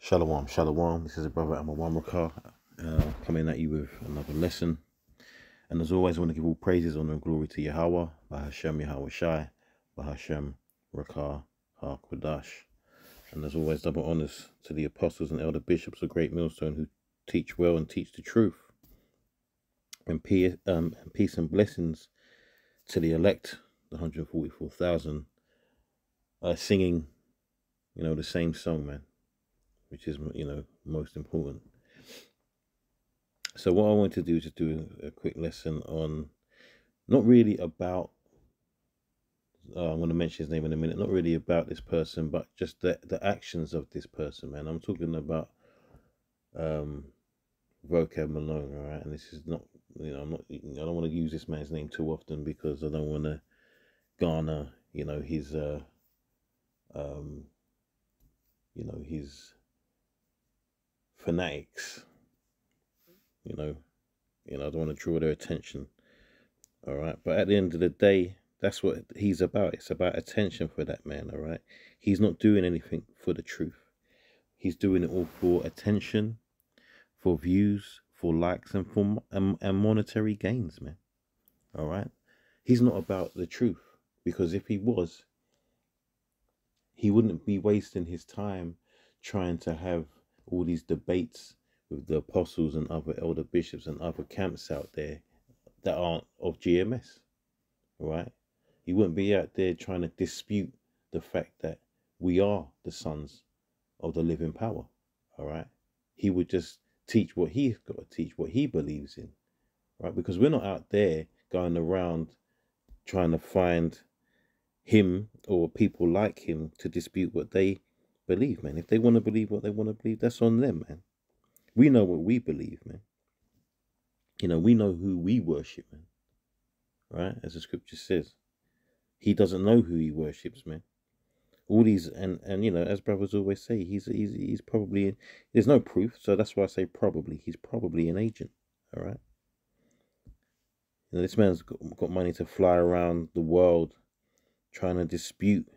Shalom, shalom. This is a brother Amawam Rakar, coming at you with another lesson. And as always, I want to give all praises, honor, and glory to Yahweh, by Hashem Yahweh Shai, by Hashem Rakar HaKodash. And as always, double honors to the apostles and elder bishops of Great Millstone who teach well and teach the truth. And peace and blessings to the elect, the 144,000, singing, the same song, man, which is, most important. So what I want to do is just do a quick lesson on, not really about, I'm going to mention his name in a minute, not really about this person, but just the actions of this person, man. I'm talking about Vocab Malone, all right? And this is not, I don't want to use this man's name too often because I don't want to garner, his, his fanatics. I don't want to draw their attention. All right. But at the end of the day, that's what he's about. It's about attention for that man. All right. He's not doing anything for the truth. He's doing it all for attention, for views, for likes, and for and monetary gains, man. All right. He's not about the truth, because if he was, he wouldn't be wasting his time trying to have all these debates with the apostles and other elder bishops and other camps out there that aren't of GMS, all right? He wouldn't be out there trying to dispute the fact that we are the sons of the living power, all right? He would just teach what he's got to teach, what he believes in, right? Because we're not out there going around trying to find him or people like him to dispute what they believe, man. If they want to believe what they want to believe, that's on them, man. We know what we believe, man. We know who we worship, man. Right? As the scripture says. He doesn't know who he worships, man. All these, and as brothers always say, he's probably, there's no proof, so that's why I say probably. He's probably an agent, all right? This man's got money to fly around the world trying to dispute.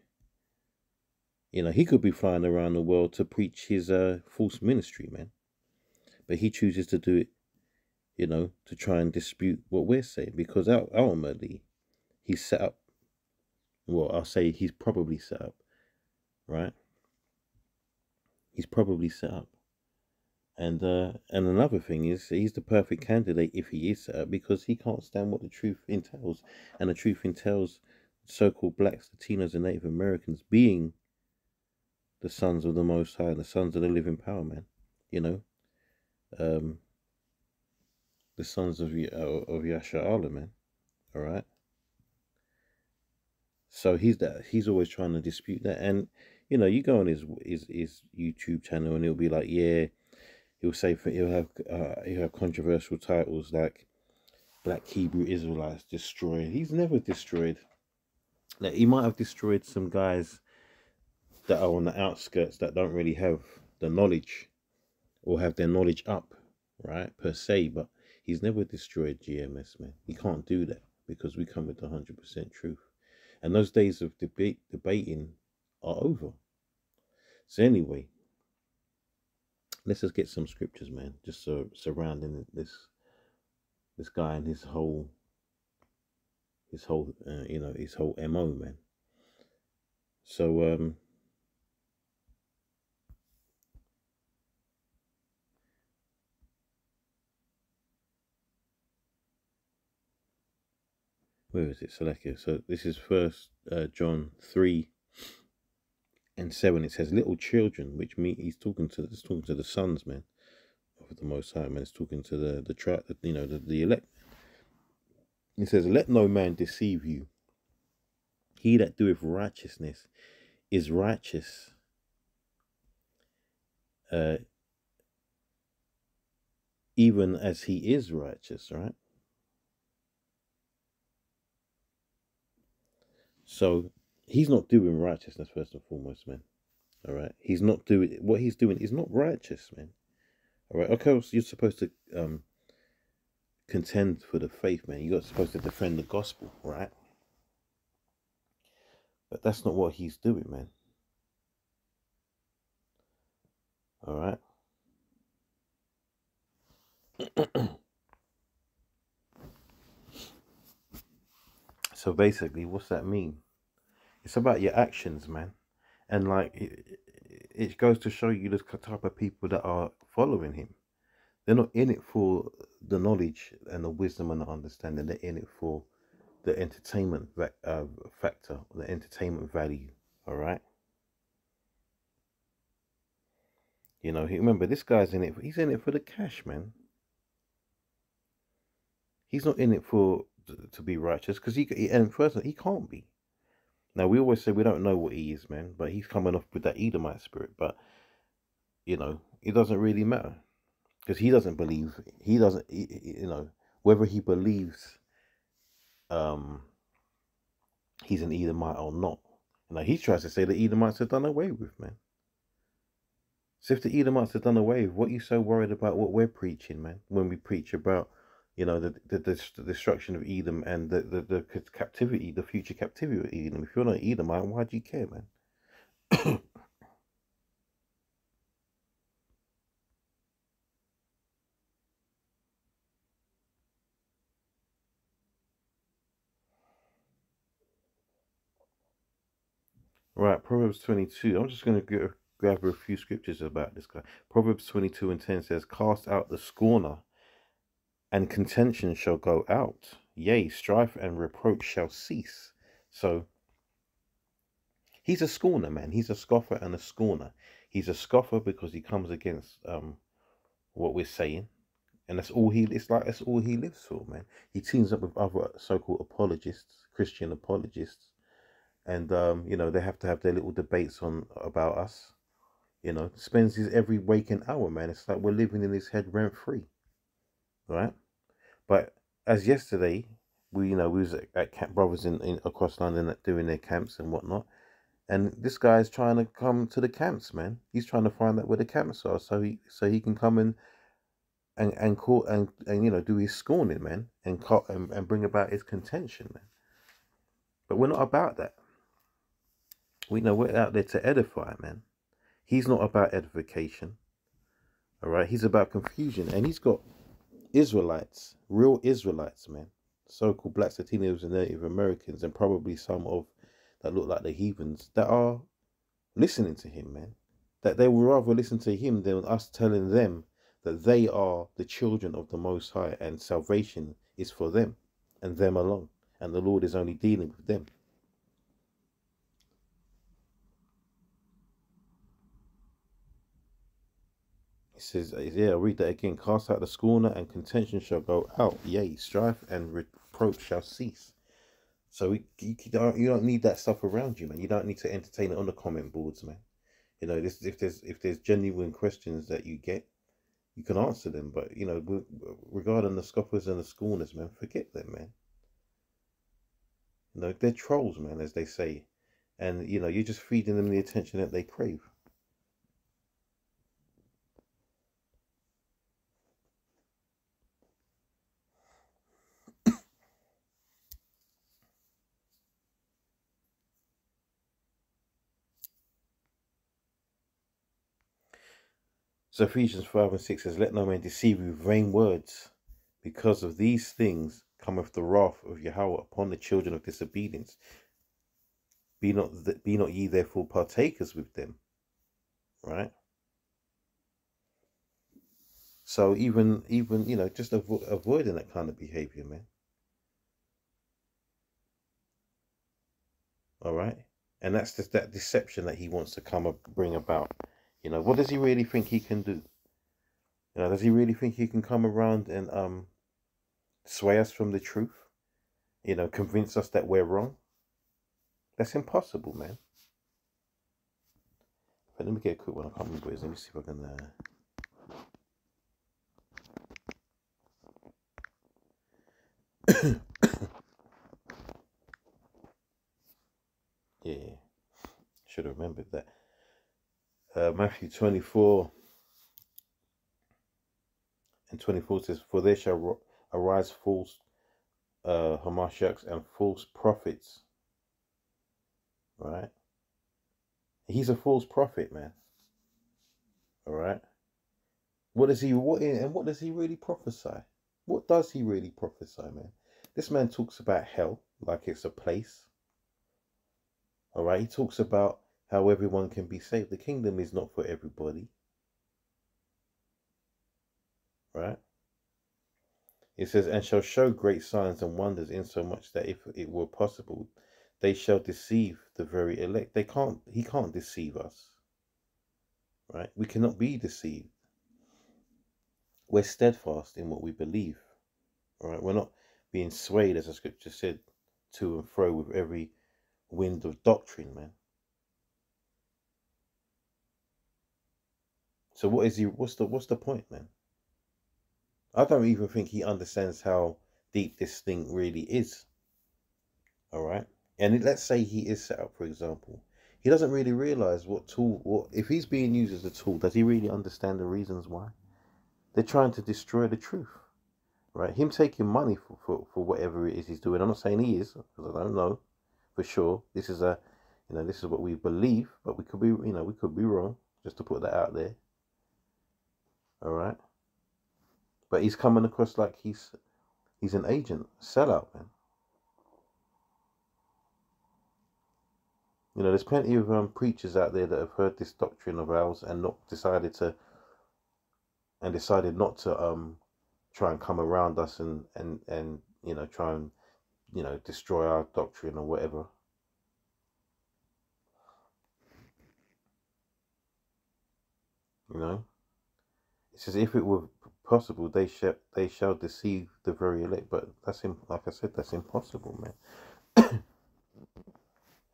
He could be flying around the world to preach his false ministry, man. But he chooses to do it, to try and dispute what we're saying, because ultimately he's set up. Well, I'll say he's probably set up, right? He's probably set up. And another thing is, he's the perfect candidate if he is set up, because he can't stand what the truth entails. And the truth entails so-called blacks, Latinos, and Native Americans being the sons of the Most High, the sons of the living power, man. The sons of Yasha'Allah, man. All right. So he's always trying to dispute that. And you go on his YouTube channel and it'll be like, yeah, he'll say he'll have controversial titles like Black Hebrew Israelites destroyed. He's never destroyed. Like, he might have destroyed some guys that are on the outskirts that don't really have the knowledge or have their knowledge up, right, per se, but he's never destroyed GMS, man. He can't do that because we come with the 100% truth. And those days of debating are over. So anyway, let's just get some scriptures, man, just surrounding this guy and his whole MO, man. So where is it? Select. So this is First John 3:7. It says, "Little children," which mean he's talking to the sons, man, of the Most High, man. It's talking to the elect. It says, "Let no man deceive you. He that doeth righteousness is righteous, even as he is righteous," right? So he's not doing righteousness first and foremost, man. All right, he's not doing what he's doing is not righteous, man. All right, of course you're supposed to contend for the faith, man. You're supposed to defend the gospel, right? But that's not what he's doing, man. All right. So basically, what's that mean? It's about your actions, man. And like, it goes to show you the type of people that are following him. They're not in it for the knowledge and the wisdom and the understanding. They're in it for the entertainment factor, the entertainment value. All right. You know, remember, this guy's in it. He's in it for the cash, man. He's not in it for to be righteous, because and first he can't be. Now we always say we don't know what he is, man, but he's coming off with that Edomite spirit. But you know, it doesn't really matter, because he doesn't believe. He doesn't. You know, whether he believes um he's an Edomite or not. Now he tries to say that Edomites are done away with, man. So if the Edomites are done away with, what are you so worried about what we're preaching, man? When we preach about, you know, the destruction of Edom and the captivity, the future captivity of Edom. If you're not Edomite, why do you care, man? Right, Proverbs 22. I'm just going to grab a few scriptures about this guy. Proverbs 22:10 says, "Cast out the scorner, and contention shall go out. Yea, strife and reproach shall cease." So he's a scorner, man. He's a scoffer and a scorner. He's a scoffer because he comes against what we're saying, and that's all he. It's like that's all he lives for, man. He teams up with other so-called apologists, Christian apologists, and you know, they have to have their little debates on about us. You know, spends his every waking hour, man. It's like we're living in his head rent free, right? But as yesterday, we was at Camp Brothers in across London doing their camps and whatnot. And this guy's trying to come to the camps, man. He's trying to find out where the camps are, so he can come and call and you know, do his scorning, man, and bring about his contention, man. But we're not about that. We know we're out there to edify, man. He's not about edification, all right. He's about confusion, and he's got Israelites, real Israelites, man, so-called Blacks, Latinos, and Native Americans, and probably some of that look like the heathens that are listening to him, man. That they would rather listen to him than us telling them that they are the children of the Most High and salvation is for them and them alone, and the Lord is only dealing with them. It says, yeah, I'll read that again. "Cast out the scorner, and contention shall go out. Yea, strife and reproach shall cease." So you don't need that stuff around you, man. You don't need to entertain it on the comment boards, man. You know, this if there's genuine questions that you get, you can answer them. But you know, regarding the scoffers and the scorners, man, forget them, man. You know, they're trolls, man, as they say, and you know, you're just feeding them the attention that they crave. So Ephesians 5:6 says, "Let no man deceive you with vain words, because of these things cometh the wrath of Yahweh upon the children of disobedience. Be not ye therefore partakers with them." Right. So even you know, just avoiding that kind of behavior, man. All right. And that's just that deception that he wants to bring about. You know, what does he really think he can do? You know, does he really think he can come around and sway us from the truth? You know, convince us that we're wrong? That's impossible, man. But let me get a quick one. I can't remember what it is. Let me see if I can. Yeah, should have remembered that. Matthew 24:24 says, "For there shall arise false Hamashiachs and false prophets." Right? He's a false prophet, man. All right. What does he what does he really prophesy? What does he really prophesy, man? This man talks about hell like it's a place. All right. He talks about how everyone can be saved. The kingdom is not for everybody. Right. It says, and shall show great signs and wonders, insomuch that if it were possible, they shall deceive the very elect. He can't deceive us. Right? We cannot be deceived. We're steadfast in what we believe. Right? We're not being swayed, as the scripture said, to and fro with every wind of doctrine, man. So what's the point, man? I don't even think he understands how deep this thing really is. All right. And let's say he is set up, for example. He doesn't really realize if he's being used as a tool, does he really understand the reasons why? They're trying to destroy the truth, right? Him taking money for whatever it is he's doing. I'm not saying he is, because I don't know for sure. This is this is what we believe, but we could be, we could be wrong, just to put that out there. All right. But he's coming across like he's an agent, sellout, man. There's plenty of preachers out there that have heard this doctrine of ours and not decided not to try and come around us and try and destroy our doctrine or whatever. It says, if it were possible, they shall deceive the very elect. But like I said, that's impossible, man.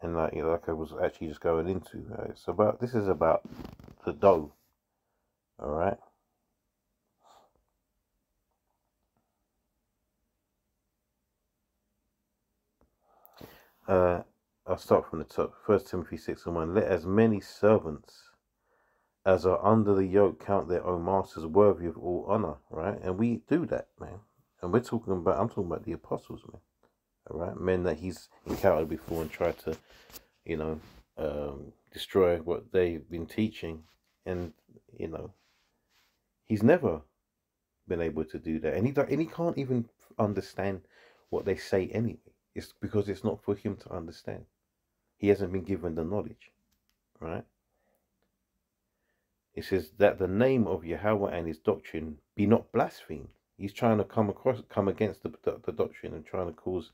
And like I was actually just going into, this is about the dough. All right. I'll start from the top. 1 Timothy 6:1. Let as many servants as are under the yoke count their own masters worthy of all honor, right? And we do that, man. And I'm talking about the apostles, man. All right, men that he's encountered before and tried to, destroy what they've been teaching, and he's never been able to do that, and he can't even understand what they say anyway. It's because it's not for him to understand. He hasn't been given the knowledge, right? It says that the name of Yahweh and his doctrine be not blasphemed. He's trying to come against the doctrine and trying to cause,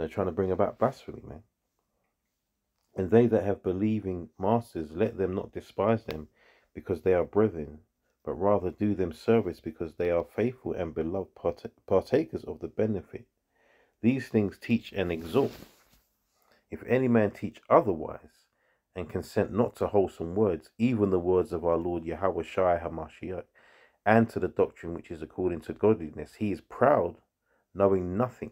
trying to bring about blasphemy, man. And they that have believing masters, let them not despise them because they are brethren, but rather do them service because they are faithful and beloved partakers of the benefit. These things teach and exhort. If any man teach otherwise, and consent not to wholesome words, even the words of our Lord Yahweh Shai HaMashiach, and to the doctrine which is according to godliness, he is proud, knowing nothing,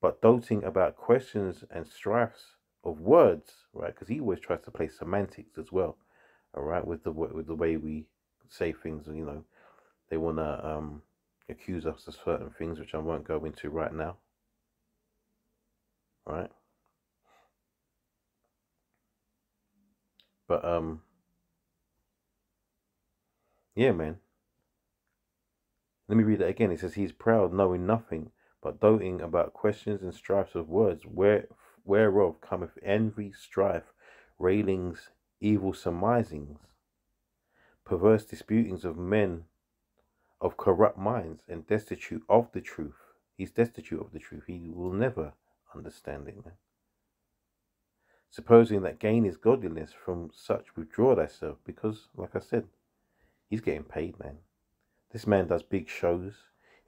but doting about questions and strifes of words, right? Because he always tries to play semantics as well, all right, with the way we say things. They want to accuse us of certain things, which I won't go into right now, right? But yeah, man. Let me read it again. It says, he's proud, knowing nothing, but doting about questions and strifes of words, whereof cometh envy, strife, railings, evil surmisings, perverse disputings of men of corrupt minds, and destitute of the truth. He's destitute of the truth. He will never understand it, man. Supposing that gain is godliness, from such withdraw thyself, because, like I said, he's getting paid, man. This man does big shows.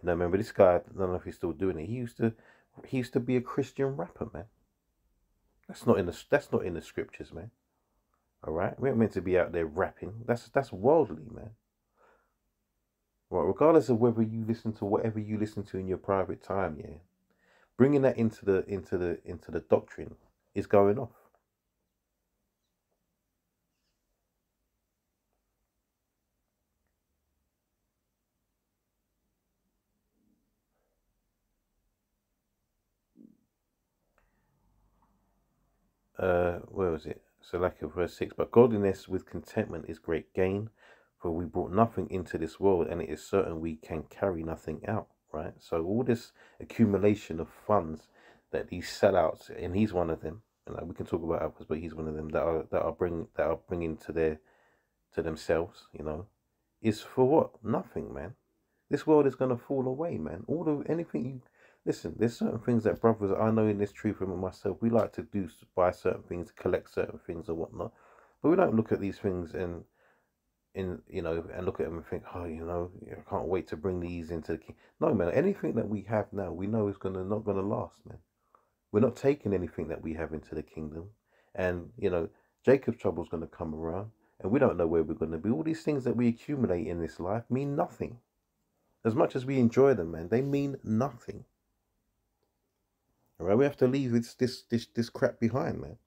Remember this guy, I don't know if he's still doing it. He used to be a Christian rapper, man. That's not in the scriptures, man. All right, we aren't meant to be out there rapping. That's worldly, man. Right, regardless of whether you listen to whatever you listen to in your private time, yeah, bringing that into the doctrine is going off. Where was it? So like verse 6, but godliness with contentment is great gain, For we brought nothing into this world, and it is certain we can carry nothing out, right? So all this accumulation of funds that these sellouts, and he's one of them. We can talk about others, but he's one of them that are bringing to themselves, is for what? Nothing, man. This world is gonna fall away, man. Anything you listen. There's certain things that brothers I know in this truth and myself we like to do, buy certain things, collect certain things or whatnot, but we don't look at these things and and look at them and think, oh, I can't wait to bring these into the king. No, man. Anything that we have now, we know is not gonna last, man. We're not taking anything that we have into the kingdom, and Jacob's trouble is gonna come around, and we don't know where we're gonna be. All these things that we accumulate in this life mean nothing. As much as we enjoy them, man, they mean nothing. All right, we have to leave this crap behind, man.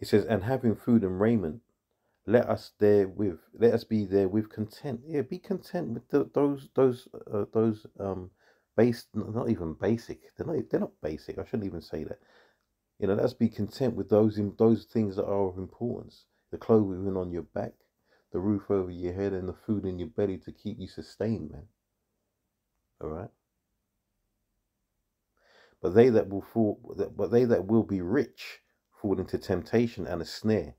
It says, and having food and raiment, let us be there with content. Yeah, be content with those base, not even basic. They're not basic. I shouldn't even say that. Let us be content with those things that are of importance. The clothing on your back, the roof over your head, and the food in your belly to keep you sustained, man. All right. But they that will be rich fall into temptation and a snare,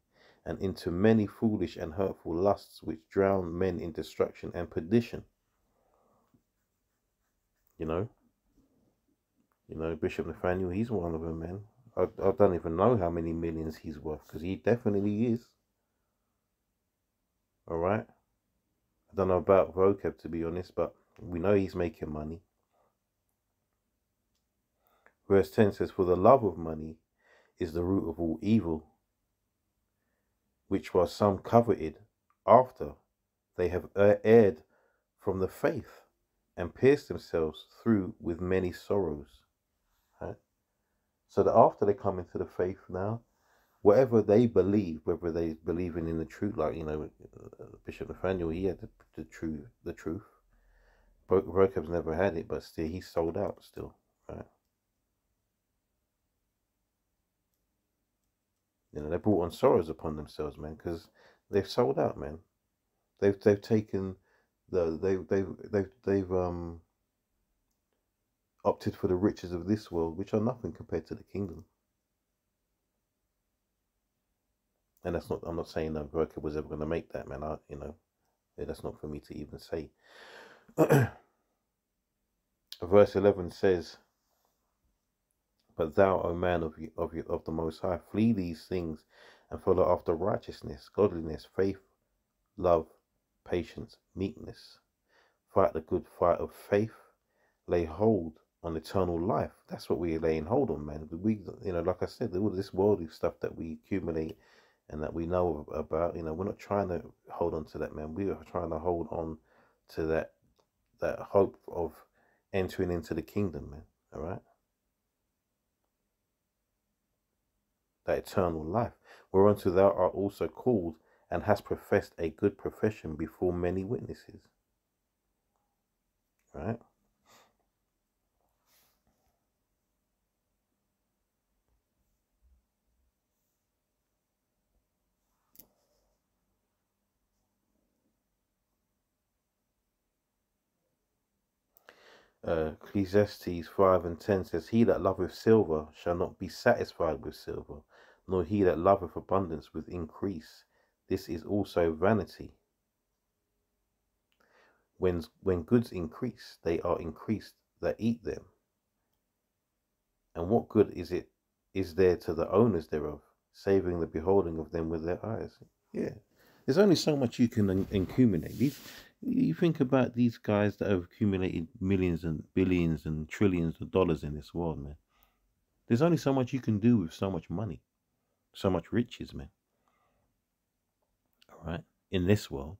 and into many foolish and hurtful lusts, which drown men in destruction and perdition. Bishop Nathaniel, he's one of them, man. I don't even know how many millions he's worth, because he definitely is. All right. I don't know about vocab, to be honest, but we know he's making money. Verse 10 says, for the love of money is the root of all evil, which was some coveted after they have erred from the faith and pierced themselves through with many sorrows. Right? So that after they come into the faith now, whatever they believe, whether they believe in the truth, like Bishop Nathaniel, he had the truth. Vocab's never had it, but still he's sold out still, right? They brought on sorrows upon themselves, man, because they've sold out, man. They've taken they've opted for the riches of this world, which are nothing compared to the kingdom. And I'm not saying that Worker was ever going to make that, man. That's not for me to even say. Verse 11 says, but thou, O man of the Most High, flee these things and follow after righteousness, godliness, faith, love, patience, meekness. Fight the good fight of faith. Lay hold on eternal life. That's what we're laying hold on, man. We, like I said, all this worldly stuff that we accumulate and that we know about, we're not trying to hold on to that, man. We are trying to hold on to that hope of entering into the kingdom, man. All right. That eternal life, whereunto thou art also called, and hast professed a good profession before many witnesses. Right? Ecclesiastes 5:10 says, he that loveth silver shall not be satisfied with silver, nor he that loveth abundance with increase. This is also vanity. When goods increase, they are increased that eat them. And what good is there to the owners thereof, saving the beholding of them with their eyes? Yeah. There's only so much you can accumulate. You think about these guys that have accumulated millions and billions and trillions of dollars in this world, man. There's only so much you can do with so much money, so much riches, man. All right, in this world,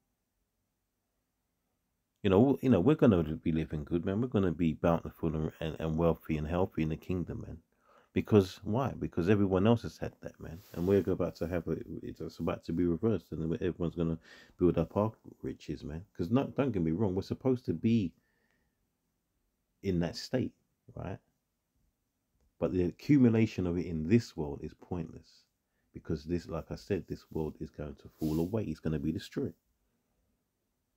we're gonna be living good, man. We're gonna be bountiful and wealthy and healthy in the kingdom, man. Because why? Because everyone else has had that, man, and we're about to have it's about to be reversed, and everyone's gonna build up our riches, man. Because don't get me wrong, we're supposed to be in that state, right? But the accumulation of it in this world is pointless. because this, like I said, this world is going to fall away. It's going to be destroyed.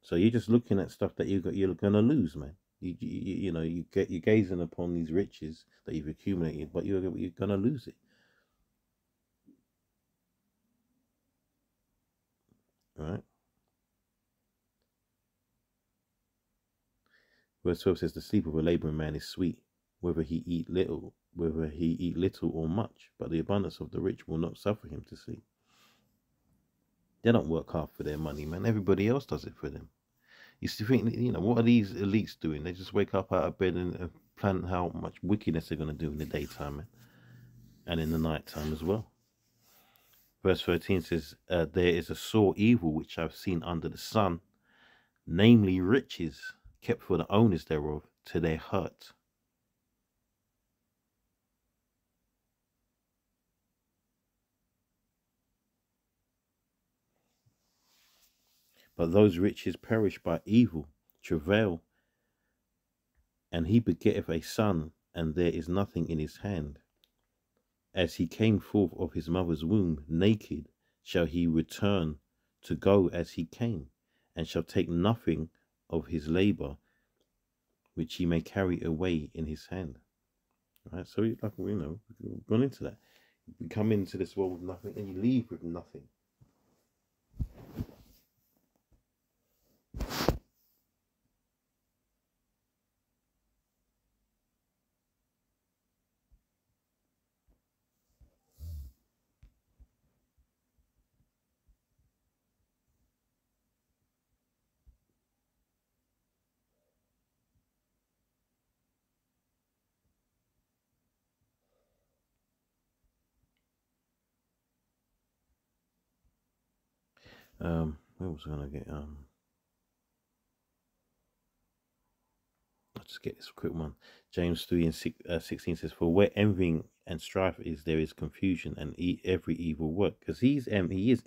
So you're just looking at stuff that you're going to lose, man. You're gazing upon these riches that you've accumulated, but you're going to lose it, right? Verse 12 says, "The sleep of a laboring man is sweet, whether he eat little or much, but the abundance of the rich will not suffer him to sleep." They don't work hard for their money, man. Everybody else does it for them. You still think, what are these elites doing? They just wake up out of bed and plan how much wickedness they're going to do in the daytime, man, and in the nighttime as well. Verse 13 says, "There is a sore evil which I've seen under the sun, namely riches kept for the owners thereof to their hurt." But those riches perish by evil, travail, and he begetteth a son, and there is nothing in his hand. As he came forth of his mother's womb, naked shall he return to go as he came, and shall take nothing of his labor, which he may carry away in his hand. Right? So, like, we've gone into that. You come into this world with nothing, and you leave with nothing. Where was I gonna get? I'll just get this quick one. James 3 and 16 says, "For where envying and strife is, there is confusion and every evil work." Because he is envious,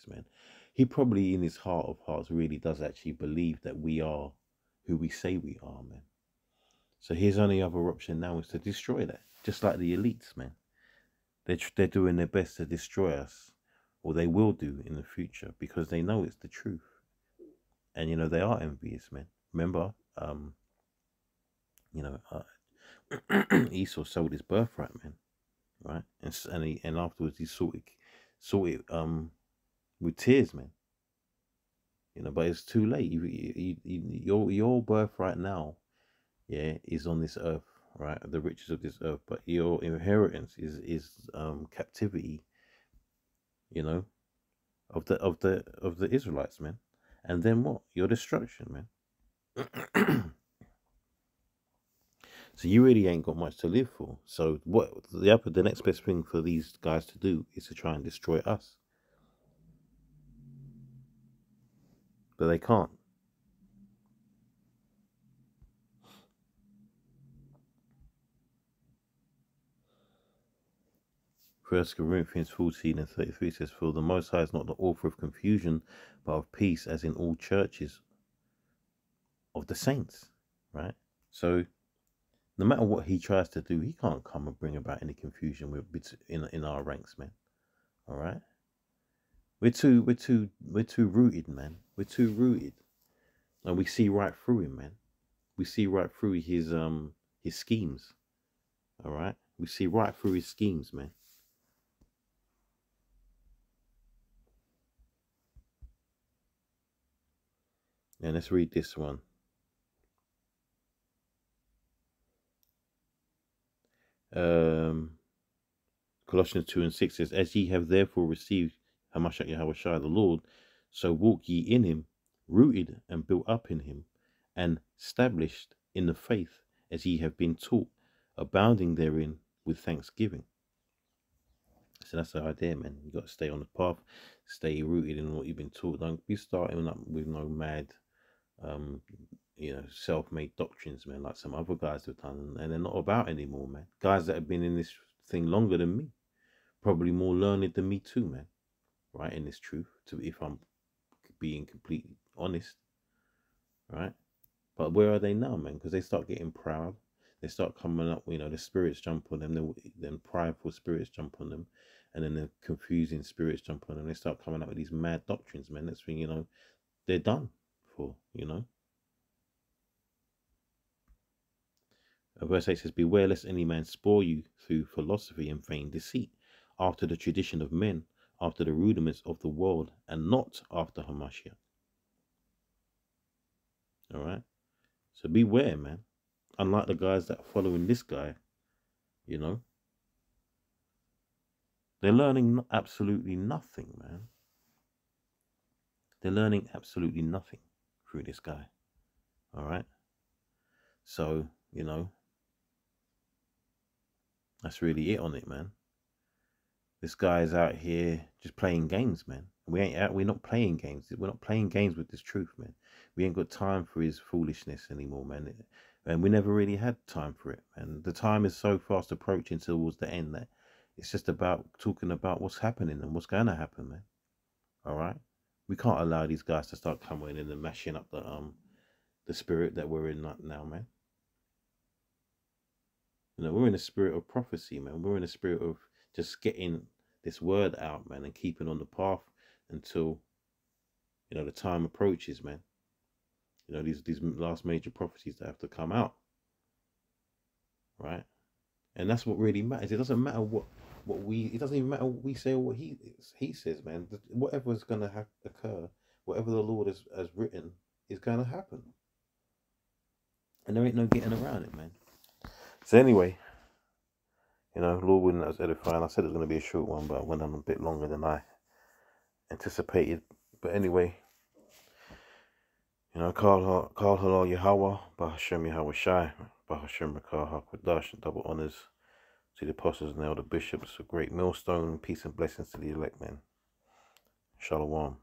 man. He probably in his heart of hearts really does actually believe that we are who we say we are, man. So his only other option now is to destroy that, just like the elites, man. They're doing their best to destroy us, or they will do in the future, because they know it's the truth. And they are envious, man. Remember, Esau sold his birthright, man, right? And afterwards he sought it with tears, man. But it's too late. Your birthright now, yeah, is on this earth, right? The riches of this earth, but your inheritance is captivity, of the Israelites, man. And then what? Your destruction, man. So you really ain't got much to live for. So the next best thing for these guys to do is to try and destroy us. But they can't. First Corinthians 14 and 33 says, "For the Most High is not the author of confusion, but of peace, as in all churches of the saints." Right? So no matter what he tries to do, he can't come and bring about any confusion in our ranks, man. All right? We're too rooted, man. We're too rooted. And we see right through him, man. We see right through his schemes. All right? We see right through his schemes, man. And let's read this one. Colossians 2 and 6 says, "As ye have therefore received Hamashiach Yahushua the Lord, so walk ye in him, rooted and built up in him, and established in the faith as ye have been taught, abounding therein with thanksgiving." So that's the idea, man. You got to stay on the path, stay rooted in what you've been taught. Don't be starting up with no mad, self-made doctrines, man, like some other guys have done, and they're not about anymore, man. Guys that have been in this thing longer than me, probably more learned than me too, man. Right, in this truth, if I'm being completely honest, right? But where are they now, man? Because they start getting proud. They start coming up, the spirits jump on them. Then prideful spirits jump on them, and then the confusing spirits jump on and they start coming up with these mad doctrines, man. Next thing you know, they're done for, you know. Verse 8 says, beware lest any man spoil you through philosophy and vain deceit, after the tradition of men, after the rudiments of the world, and not after Hamashiach. All right. So beware, man. Unlike the guys that are following this guy, you know, they're learning absolutely nothing, man. They're learning absolutely nothing through this guy. All right. So, you know, that's really it on it, man. This guy's out here just playing games, man. We're not playing games. We're not playing games with this truth, man. We ain't got time for his foolishness anymore, man. And we never really had time for it, man. The time is so fast approaching towards the end that it's just about talking about what's happening and what's going to happen, man. All right? We can't allow these guys to start coming in and mashing up the spirit that we're in now, man. You know, we're in a spirit of prophecy, man. We're in a spirit of just getting this word out, man, and keeping on the path until, you know, the time approaches, man. You know, these last major prophecies that have to come out, right? And that's what really matters. It doesn't matter it doesn't even matter what we say or what he says, man. Whatever is going to occur, whatever the Lord has written is going to happen. And there ain't no getting around it, man. So anyway, you know, Lord willing, that was edifying. I said it was going to be a short one, but I went on a bit longer than I anticipated. But anyway, you know, Kal Halal Yahweh, Bahashem Yahweh Shai, Bahashem Rakah HaKadosh, and double honors to the apostles and elder bishops, a great millstone, peace and blessings to the elect men. Shalom.